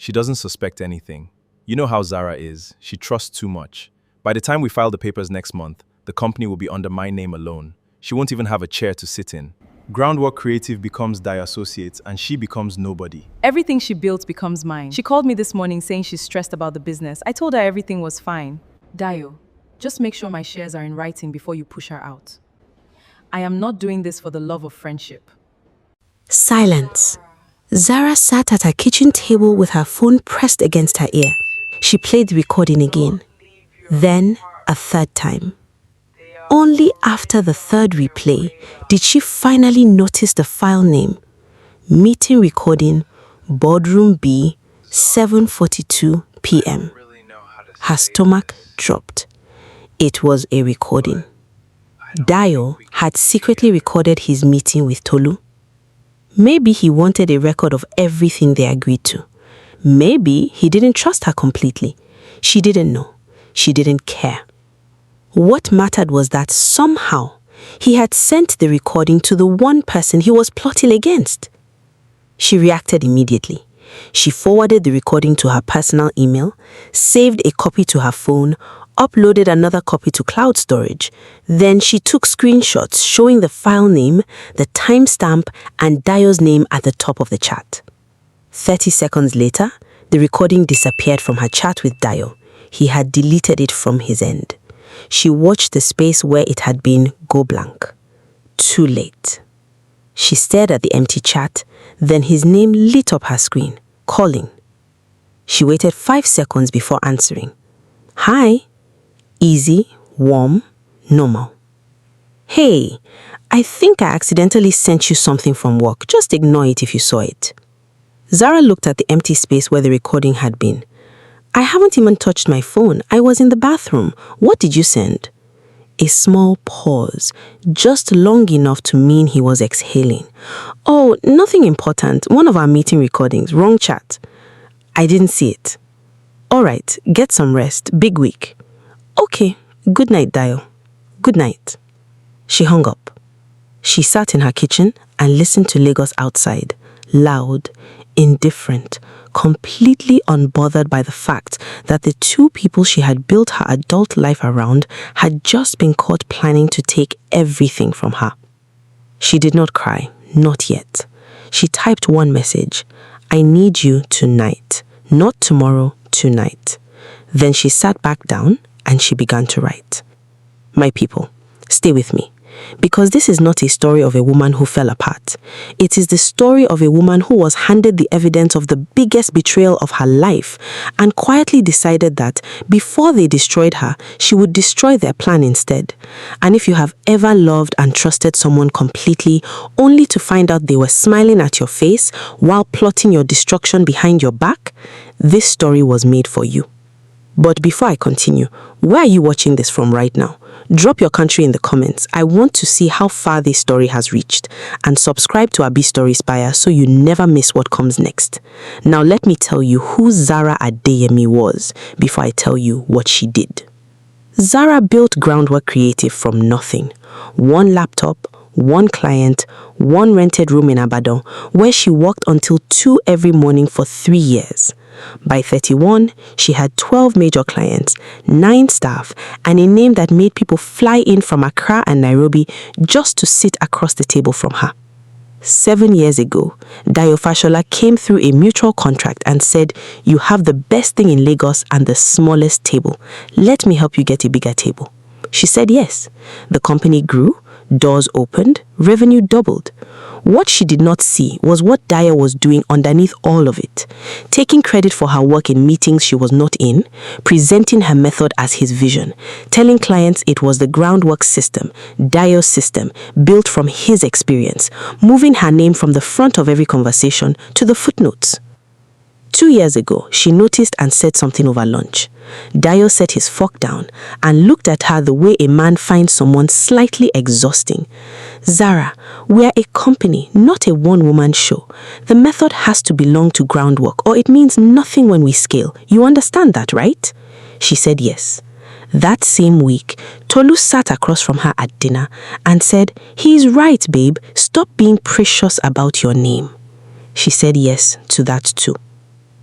She doesn't suspect anything. You know how Zara is. She trusts too much. By the time we file the papers next month, the company will be under my name alone. She won't even have a chair to sit in. Groundwork Creative becomes Dio Associates and she becomes nobody. Everything she built becomes mine. She called me this morning saying she's stressed about the business. I told her everything was fine. Dio, just make sure my shares are in writing before you push her out. I am not doing this for the love of friendship. Silence. Zara sat at her kitchen table with her phone pressed against her ear. She played the recording again. Then a third time. Only after the third replay did she finally notice the file name. Meeting recording, Boardroom B, 7:42 p.m. Her stomach dropped. It was a recording. Dio had secretly recorded his meeting with Tolu. Maybe he wanted a record of everything they agreed to. Maybe he didn't trust her completely. She didn't know. She didn't care. What mattered was that somehow he had sent the recording to the one person he was plotting against. She reacted immediately. She forwarded the recording to her personal email, saved a copy to her phone, uploaded another copy to cloud storage. Then she took screenshots showing the file name, the timestamp, and Dio's name at the top of the chat. 30 seconds later, the recording disappeared from her chat with Dio. He had deleted it from his end. She watched the space where it had been go blank. Too late. She stared at the empty chat, then his name lit up her screen, calling. She waited 5 seconds before answering. Hi. Easy, warm, normal. Hey, I think I accidentally sent you something from work. Just ignore it if you saw it. Zara looked at the empty space where the recording had been. I haven't even touched my phone. I was in the bathroom. What did you send? A small pause, just long enough to mean he was exhaling. Oh, nothing important. One of our meeting recordings. Wrong chat. I didn't see it. All right, get some rest. Big week. Okay, good night, Dio. Good night. She hung up. She sat in her kitchen and listened to Lagos outside, loud, indifferent, completely unbothered by the fact that the two people she had built her adult life around had just been caught planning to take everything from her. She did not cry, not yet. She typed one message, I need you tonight, not tomorrow, tonight. Then she sat back down and she began to write. My people, stay with me. Because this is not a story of a woman who fell apart. It is the story of a woman who was handed the evidence of the biggest betrayal of her life and quietly decided that before they destroyed her, she would destroy their plan instead. And if you have ever loved and trusted someone completely only to find out they were smiling at your face while plotting your destruction behind your back, this story was made for you. But before I continue, where are you watching this from right now? Drop your country in the comments. I want to see how far this story has reached. And subscribe to our B Story Spire so you never miss what comes next. Now let me tell you who Zara Adeyemi was before I tell you what she did. Zara built Groundwork Creative from nothing. One laptop, one client, one rented room in Abadan, where she worked until 2 every morning for 3 years. By 31, she had 12 major clients, 9 staff, and a name that made people fly in from Accra and Nairobi just to sit across the table from her. 7 years ago, Dio Fashola came through a mutual contract and said, you have the best thing in Lagos and the smallest table. Let me help you get a bigger table. She said yes. The company grew, doors opened, revenue doubled. What she did not see was what Dio was doing underneath all of it, taking credit for her work in meetings she was not in, presenting her method as his vision, telling clients it was the Groundwork system, Dio's system, built from his experience, moving her name from the front of every conversation to the footnotes. 2 years ago, she noticed and said something over lunch. Dio set his fork down and looked at her the way a man finds someone slightly exhausting. Zara, we are a company, not a one-woman show. The method has to belong to Groundwork or it means nothing when we scale. You understand that, right? She said yes. That same week, Tolu sat across from her at dinner and said, he's right, babe. Stop being precious about your name. She said yes to that too.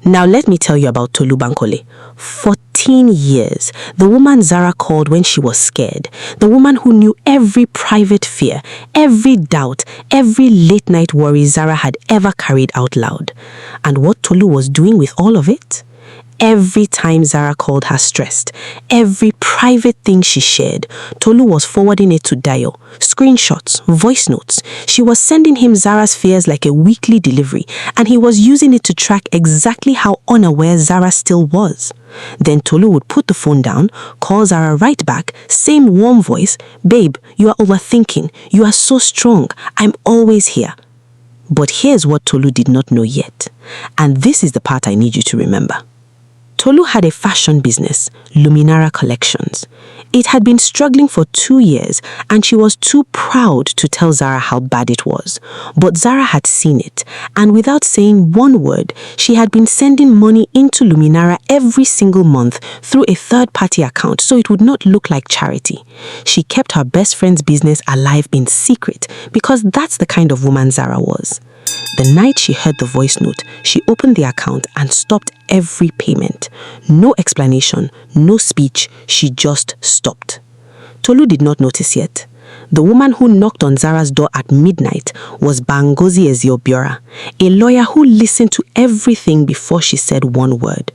Now let me tell you about Tolu Bankole. 14 years, the woman Zara called when she was scared. The woman who knew every private fear, every doubt, every late night worry Zara had ever carried out loud. And what Tolu was doing with all of it? Every time Zara called her stressed, every private thing she shared, Tolu was forwarding it to Dayo. Screenshots, voice notes. She was sending him Zara's fears like a weekly delivery, and he was using it to track exactly how unaware Zara still was. Then Tolu would put the phone down, call Zara right back, same warm voice, "Babe, you are overthinking. You are so strong. I'm always here." But here's what Tolu did not know yet. And this is the part I need you to remember. Tolu had a fashion business, Luminara Collections. It had been struggling for 2 years, and she was too proud to tell Zara how bad it was. But Zara had seen it, and without saying one word, she had been sending money into Luminara every single month through a third-party account so it would not look like charity. She kept her best friend's business alive in secret because that's the kind of woman Zara was. The night she heard the voice note, she opened the account and stopped every payment. No explanation, no speech, she just stopped. Tolu did not notice yet. The woman who knocked on Zara's door at midnight was Bangozi Eziobiora, a lawyer who listened to everything before she said one word.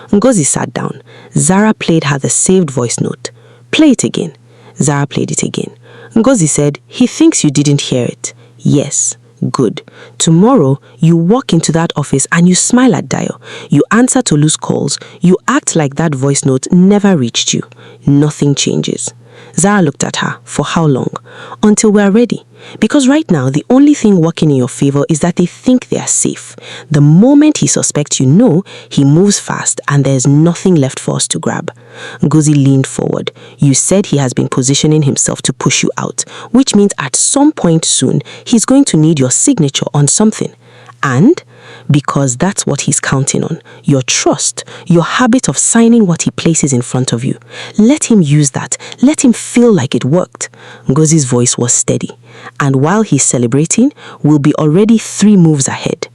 Ngozi sat down. Zara played her the saved voice note. "Play it again." Zara played it again. Ngozi said, "He thinks you didn't hear it." "Yes." "Good. Tomorrow, you walk into that office and you smile at Dayo. You answer Tolu's calls. You act like that voice note never reached you. Nothing changes." Zara looked at her. "For how long?" "Until we're ready. Because right now, the only thing working in your favor is that they think they are safe. The moment he suspects you know, he moves fast and there's nothing left for us to grab." Ngozi leaned forward. "You said he has been positioning himself to push you out, which means at some point soon, he's going to need your signature on something. And because that's what he's counting on, your trust, your habit of signing what he places in front of you. Let him use that. Let him feel like it worked." Ngozi's voice was steady. "And while he's celebrating, we'll be already 3 moves ahead."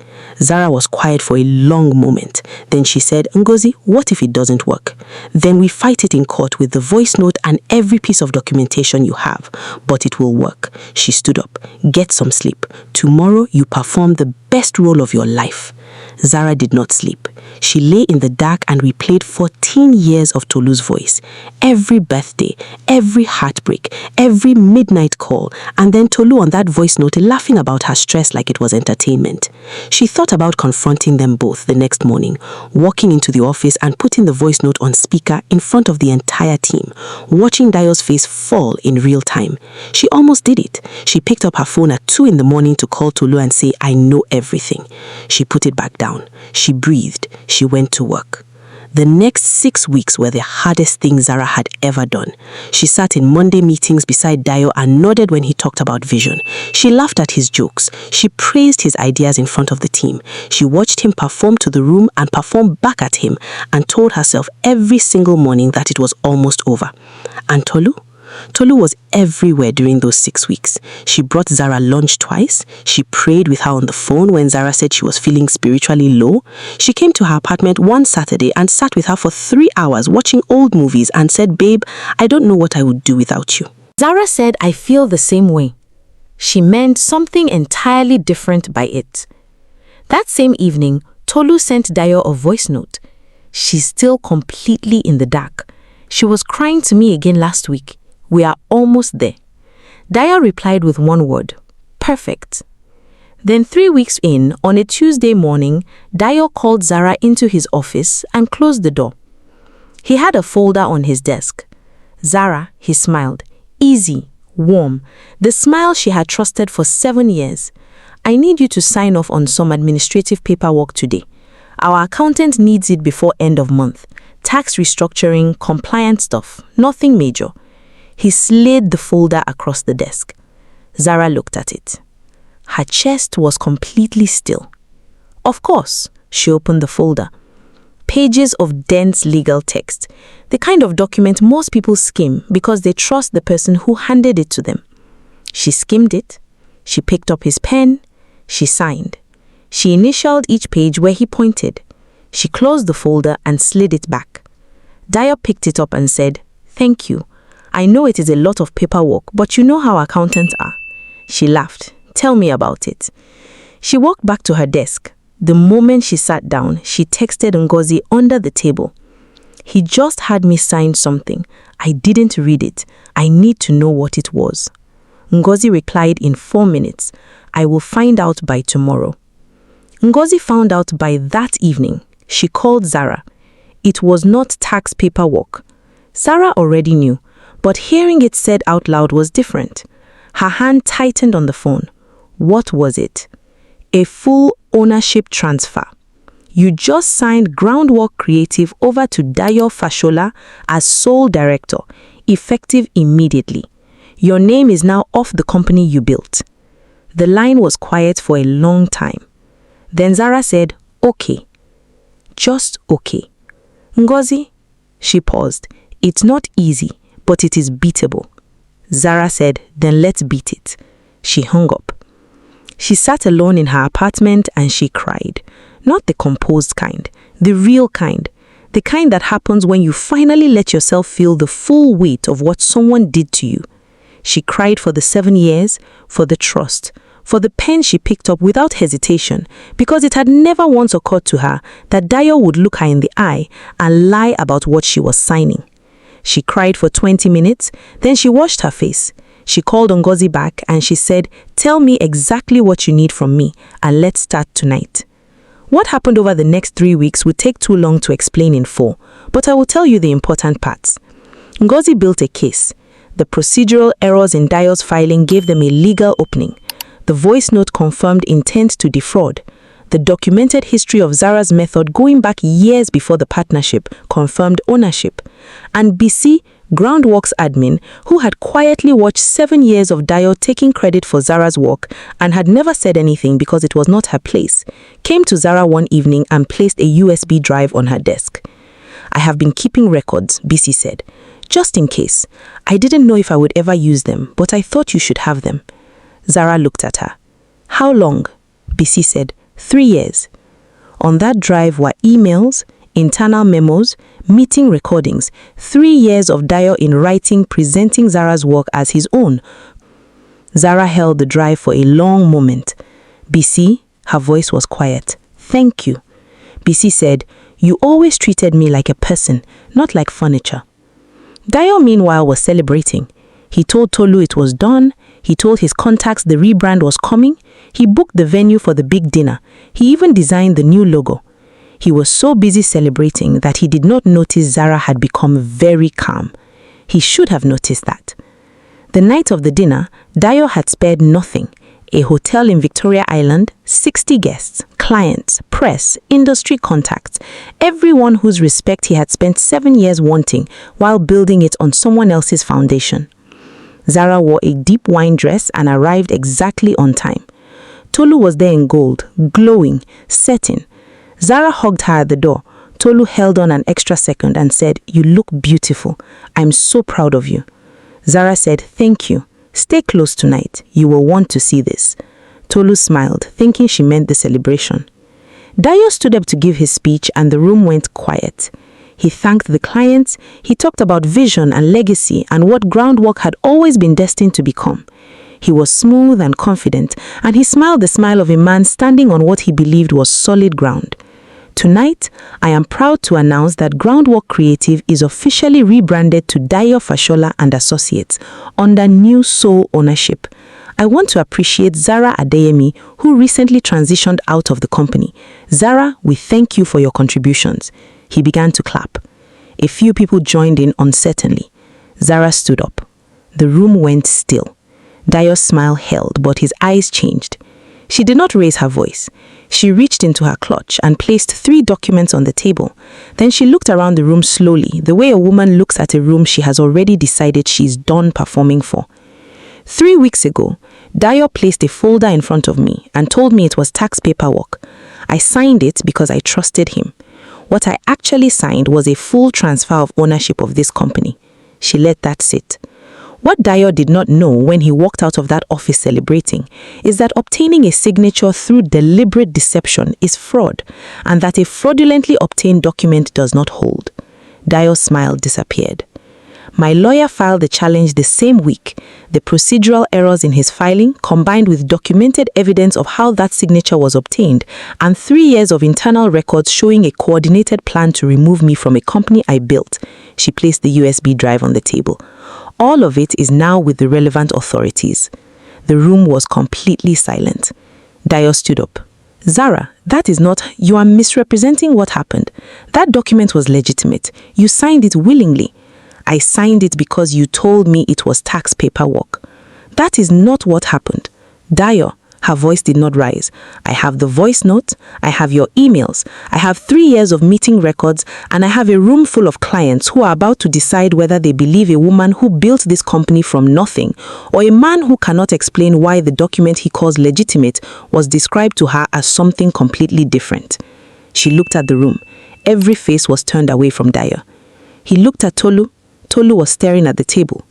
Zara was quiet for a long moment. Then she said, "Ngozi, what if it doesn't work? Then we fight it in court with the voice note and every piece of documentation you have. But it will work." She stood up. "Get some sleep. Tomorrow you perform the best role of your life." Zara did not sleep. She lay in the dark and replayed 14 years of Tolu's voice. Every birthday, every heartbreak, every midnight call, and then Tolu on that voice note laughing about her stress like it was entertainment. She thought about confronting them both the next morning, walking into the office and putting the voice note on speaker in front of the entire team, watching Dayo's face fall in real time. She almost did it. She picked up her phone at 2 in the morning to call Tolu and say, "I know everything." She put it back down. She breathed. She went to work. The next 6 weeks were the hardest thing Zara had ever done. She sat in Monday meetings beside Dayo and nodded when he talked about vision. She laughed at his jokes. She praised his ideas in front of the team. She watched him perform to the room and perform back at him and told herself every single morning that it was almost over. And Tolu? Tolu was everywhere during those 6 weeks. She brought Zara lunch twice. She prayed with her on the phone when Zara said she was feeling spiritually low. She came to her apartment one Saturday and sat with her for 3 hours watching old movies and said, "Babe, I don't know what I would do without you." Zara said, "I feel the same way." She meant something entirely different by it. That same evening, Tolu sent Dayo a voice note. She's still completely in the dark. She was crying to me again last week. We are almost there. Dayo replied with one word, "Perfect." Then 3 weeks in, on a Tuesday morning, Dayo called Zara into his office and closed the door. He had a folder on his desk. "Zara," he smiled, easy, warm, the smile she had trusted for 7 years. "I need you to sign off on some administrative paperwork today. Our accountant needs it before end of month. Tax restructuring, compliance stuff, nothing major." He slid the folder across the desk. Zara looked at it. Her chest was completely still. Of course, she opened the folder. Pages of dense legal text, the kind of document most people skim because they trust the person who handed it to them. She skimmed it. She picked up his pen. She signed. She initialed each page where he pointed. She closed the folder and slid it back. Dayo picked it up and said, "Thank you. I know it is a lot of paperwork, but you know how accountants are." She laughed. "Tell me about it." She walked back to her desk. The moment she sat down, she texted Ngozi under the table. "He just had me sign something. I didn't read it. I need to know what it was." Ngozi replied in 4 minutes, "I will find out by tomorrow." Ngozi found out by that evening. She called Zara. It was not tax paperwork. Zara already knew, but hearing it said out loud was different. Her hand tightened on the phone. What was it? A full ownership transfer. You just signed Groundwork Creative over to Dayo Fashola as sole director, effective immediately. Your name is now off the company you built. The line was quiet for a long time. Then Zara said, "Okay. Just okay." "Ngozi," she paused, "it's not easy, but it is beatable." Zara said, "Then let's beat it." She hung up. She sat alone in her apartment and she cried. Not the composed kind, the real kind. The kind that happens when you finally let yourself feel the full weight of what someone did to you. She cried for the 7 years, for the trust, for the pen she picked up without hesitation, because it had never once occurred to her that Dayo would look her in the eye and lie about what she was signing. She cried for 20 minutes, then she washed her face. She called Ngozi back and she said, "Tell me exactly what you need from me and let's start tonight." What happened over the next 3 weeks would take too long to explain in full, but I will tell you the important parts. Ngozi built a case. The procedural errors in Dayo's filing gave them a legal opening. The voice note confirmed intent to defraud. The documented history of Zara's method going back years before the partnership confirmed ownership. And BC, Groundworks admin, who had quietly watched 7 years of Dayo taking credit for Zara's work and had never said anything because it was not her place, came to Zara one evening and placed a USB drive on her desk. "I have been keeping records," BC said, "just in case. I didn't know if I would ever use them, but I thought you should have them." Zara looked at her. "How long?" BC said, 3 years. On that drive were emails, internal memos, meeting recordings, 3 years of Dayo in writing presenting Zara's work as his own. Zara held the drive for a long moment. "BC," her voice was quiet, "thank you." BC said, "You always treated me like a person, not like furniture." Dayo, meanwhile, was celebrating. He told Tolu it was done. He told his contacts the rebrand was coming. He booked the venue for the big dinner. He even designed the new logo. He was so busy celebrating that he did not notice Zara had become very calm. He should have noticed that. The night of the dinner, Dayo had spared nothing. A hotel in Victoria Island, 60 guests, clients, press, industry contacts, everyone whose respect he had spent 7 years wanting while building it on someone else's foundation. Zara wore a deep wine dress and arrived exactly on time. Tolu was there in gold, glowing, setting. Zara hugged her at the door. Tolu held on an extra second and said, "You look beautiful. I'm so proud of you." Zara said, "Thank you. Stay close tonight. You will want to see this." Tolu smiled, thinking she meant the celebration. Dayo stood up to give his speech and the room went quiet. He thanked the clients. He talked about vision and legacy and what Groundwork had always been destined to become. He was smooth and confident, and he smiled the smile of a man standing on what he believed was solid ground. Tonight, I am proud to announce that Groundwork Creative is officially rebranded to Dayo Fashola and Associates under new sole ownership. I want to appreciate Zara Adeyemi, who recently transitioned out of the company. Zara, we thank you for your contributions. He began to clap. A few people joined in uncertainly. Zara stood up. The room went still. Dayo's smile held, but his eyes changed. She did not raise her voice. She reached into her clutch and placed 3 documents on the table. Then she looked around the room slowly, the way a woman looks at a room she has already decided she's done performing for. 3 weeks ago, Dayo placed a folder in front of me and told me it was tax paperwork. I signed it because I trusted him. What I actually signed was a full transfer of ownership of this company. She let that sit. What Dayo did not know when he walked out of that office celebrating is that obtaining a signature through deliberate deception is fraud, and that a fraudulently obtained document does not hold. Dayo's smile disappeared. My lawyer filed the challenge the same week. The procedural errors in his filing, combined with documented evidence of how that signature was obtained, and 3 years of internal records showing a coordinated plan to remove me from a company I built. She placed the USB drive on the table. All of it is now with the relevant authorities. The room was completely silent. Dayo stood up. Zara, that is not, you are misrepresenting what happened. That document was legitimate. You signed it willingly. I signed it because you told me it was tax paperwork. That is not what happened. Dayo, her voice did not rise. I have the voice note, I have your emails, I have 3 years of meeting records, and I have a room full of clients who are about to decide whether they believe a woman who built this company from nothing, or a man who cannot explain why the document he calls legitimate was described to her as something completely different. She looked at the room. Every face was turned away from Dayo. He looked at Tolu. Tolu was staring at the table.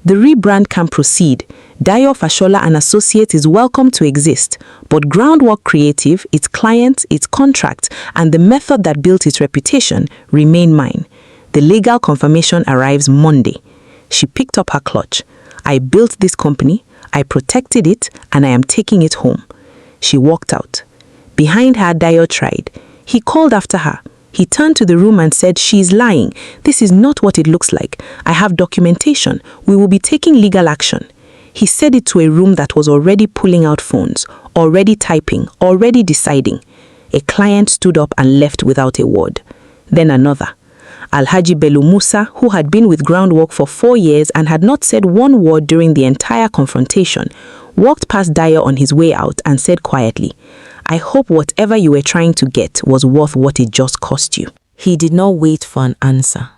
The rebrand can proceed. Dayo Fashola and Associates is welcome to exist, but Groundwork Creative, its clients, its contracts, and the method that built its reputation remain mine. The legal confirmation arrives Monday. She picked up her clutch. I built this company, I protected it, and I am taking it home. She walked out. Behind her, Dayo tried. He called after her. He turned to the room and said, "She is lying. This is not what it looks like. I have documentation. We will be taking legal action." He said it to a room that was already pulling out phones, already typing, already deciding. A client stood up and left without a word. Then another. Alhaji Bello Musa, who had been with Groundwork for 4 years and had not said one word during the entire confrontation, walked past Dayo on his way out and said quietly, "I hope whatever you were trying to get was worth what it just cost you." He did not wait for an answer.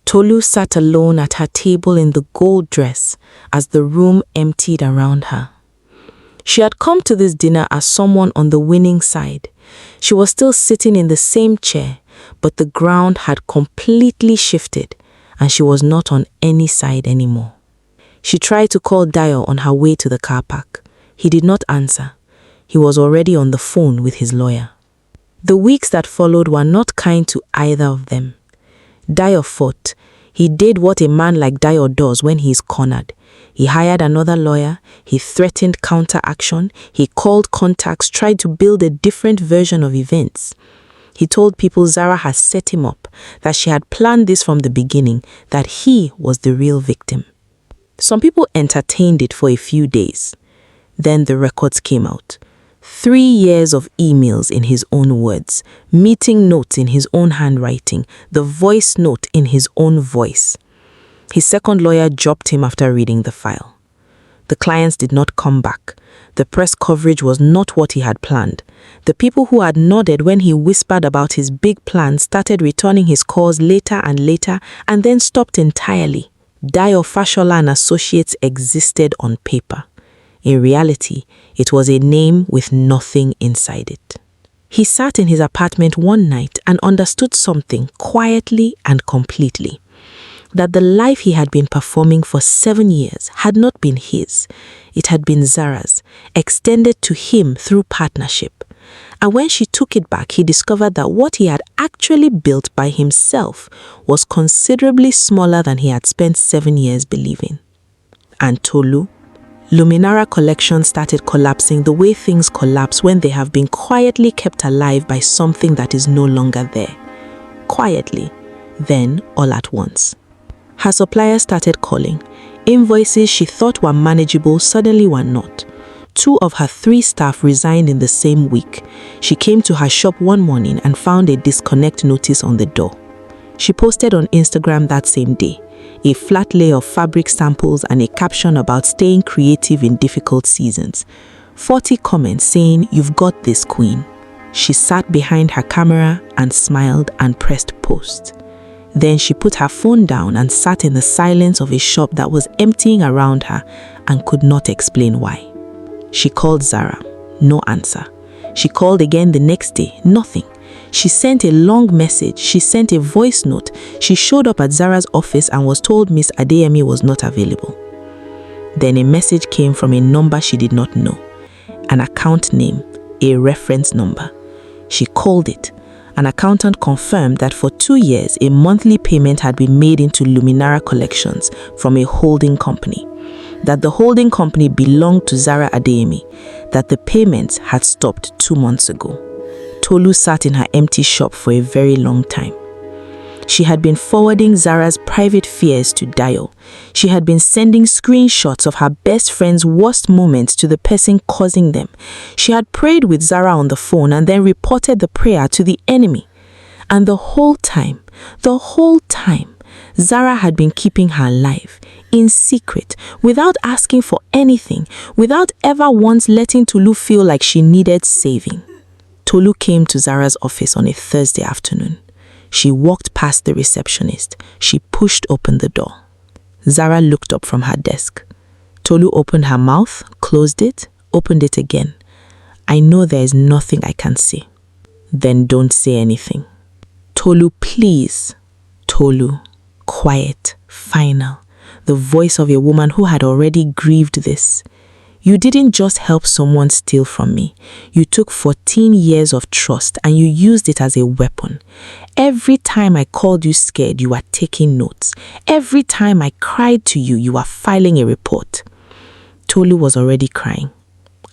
Tolu sat alone at her table in the gold dress as the room emptied around her. She had come to this dinner as someone on the winning side. She was still sitting in the same chair, but the ground had completely shifted and she was not on any side anymore. She tried to call Dayo on her way to the car park. He did not answer. He was already on the phone with his lawyer. The weeks that followed were not kind to either of them. Dayo fought. He did what a man like Dayo does when he is cornered. He hired another lawyer, he threatened counteraction, he called contacts, tried to build a different version of events. He told people Zara had set him up, that she had planned this from the beginning, that he was the real victim. Some people entertained it for a few days. Then the records came out. 3 years of emails in his own words, meeting notes in his own handwriting, the voice note in his own voice. His second lawyer dropped him after reading the file. The clients did not come back. The press coverage was not what he had planned. The people who had nodded when he whispered about his big plan started returning his calls later and then stopped entirely. Dayo Fashola and Associates existed on paper. In reality, it was a name with nothing inside it. He sat in his apartment one night and understood something quietly and completely. That the life he had been performing for 7 years had not been his. It had been Zara's, extended to him through partnership. And when she took it back, he discovered that what he had actually built by himself was considerably smaller than he had spent 7 years believing. And Tolu? Luminara Collection started collapsing the way things collapse when they have been quietly kept alive by something that is no longer there. Quietly, then all at once. Her suppliers started calling. Invoices she thought were manageable suddenly were not. 2 of her 3 staff resigned in the same week. She came to her shop one morning and found a disconnect notice on the door. She posted on Instagram that same day, a flat lay of fabric samples and a caption about staying creative in difficult seasons. 40 comments saying, "You've got this, queen." She sat behind her camera and smiled and pressed post. Then she put her phone down and sat in the silence of a shop that was emptying around her and could not explain why. She called Zara. No answer. She called again the next day. Nothing. She sent a long message. She sent a voice note. She showed up at Zara's office and was told Miss Adeyemi was not available. Then a message came from a number she did not know, an account name, a reference number. She called it. An accountant confirmed that for 2 years, a monthly payment had been made into Luminara Collections from a holding company, that the holding company belonged to Zara Adeyemi, that the payments had stopped 2 months ago. Tolu sat in her empty shop for a very long time. She had been forwarding Zara's private fears to Dayo. She had been sending screenshots of her best friend's worst moments to the person causing them. She had prayed with Zara on the phone and then reported the prayer to the enemy. And the whole time, Zara had been keeping her life in secret, without asking for anything, without ever once letting Tolu feel like she needed saving. Tolu came to Zara's office on a Thursday afternoon. She walked past the receptionist. She pushed open the door. Zara looked up from her desk. Tolu opened her mouth, closed it, opened it again. I know there is nothing I can say. Then don't say anything. Tolu, please. Tolu, quiet, final. The voice of a woman who had already grieved this. You didn't just help someone steal from me. You took 14 years of trust and you used it as a weapon. Every time I called you scared, you were taking notes. Every time I cried to you, you were filing a report. Tolu was already crying.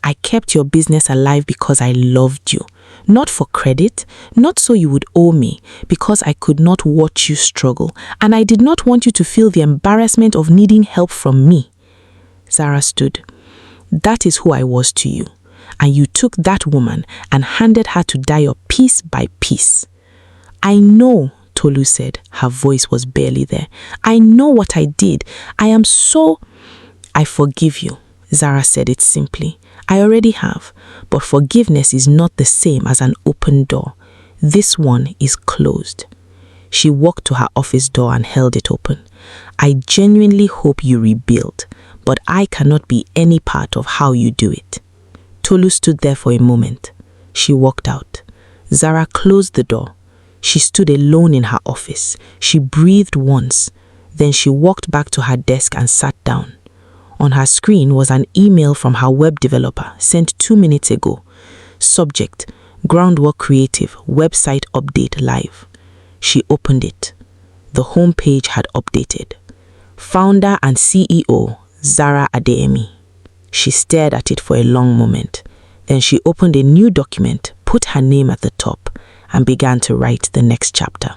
I kept your business alive because I loved you. Not for credit, not so you would owe me, because I could not watch you struggle, and I did not want you to feel the embarrassment of needing help from me. Zara stood. That is who I was to you, and you took that woman and handed her to Dayo piece by piece. I know, Tolu said. Her voice was barely there. I know what I did. I forgive you. Zara said it simply. I already have, but forgiveness is not the same as an open door. This one is closed. She walked to her office door and held it open. I genuinely hope you rebuild, but I cannot be any part of how you do it. Tolu stood there for a moment. She walked out. Zara closed the door. She stood alone in her office. She breathed once. Then she walked back to her desk and sat down. On her screen was an email from her web developer sent 2 minutes ago. Subject: Groundwork Creative, website update live. She opened it. The home page had updated. Founder and CEO, Zara Adeyemi. She stared at it for a long moment. Then she opened a new document, put her name at the top, and began to write the next chapter.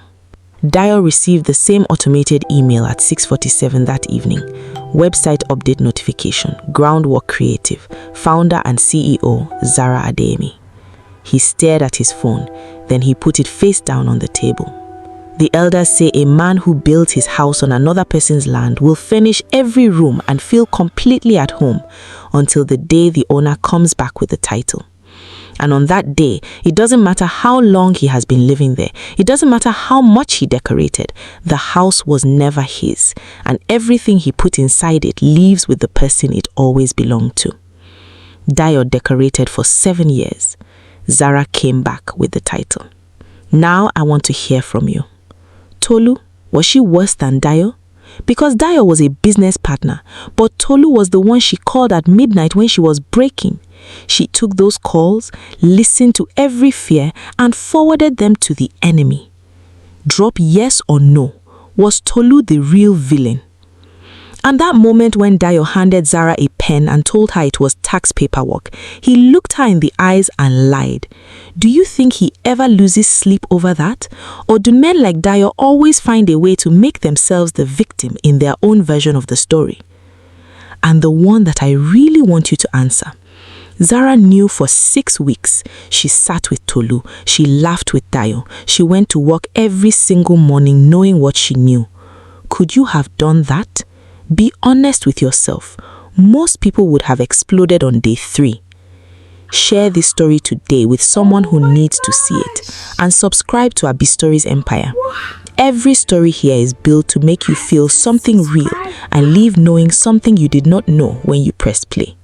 Dayo received the same automated email at 6:47 that evening. Website update notification, Groundwork Creative, founder and CEO, Zara Adeyemi. He stared at his phone, then he put it face down on the table. The elders say a man who built his house on another person's land will furnish every room and feel completely at home until the day the owner comes back with the title. And on that day, it doesn't matter how long he has been living there. It doesn't matter how much he decorated. The house was never his, and everything he put inside it leaves with the person it always belonged to. Dayo decorated for 7 years. Zara came back with the title. Now I want to hear from you. Tolu, was she worse than Dayo? Because Dayo was a business partner, but Tolu was the one she called at midnight when she was breaking. She took those calls, listened to every fear, and forwarded them to the enemy. Drop yes or no. Was Tolu the real villain? And that moment when Dayo handed Zara a pen and told her it was tax paperwork, he looked her in the eyes and lied. Do you think he ever loses sleep over that? Or do men like Dayo always find a way to make themselves the victim in their own version of the story? And the one that I really want you to answer. Zara knew for 6 weeks. She sat with Tolu. She laughed with Dayo. She went to work every single morning knowing what she knew. Could you have done that? Be honest with yourself. Most people would have exploded on day 3. Share this story today with someone who needs to see it, and subscribe to Abi Stories Empire. Every story here is built to make you feel something real and leave knowing something you did not know when you pressed play.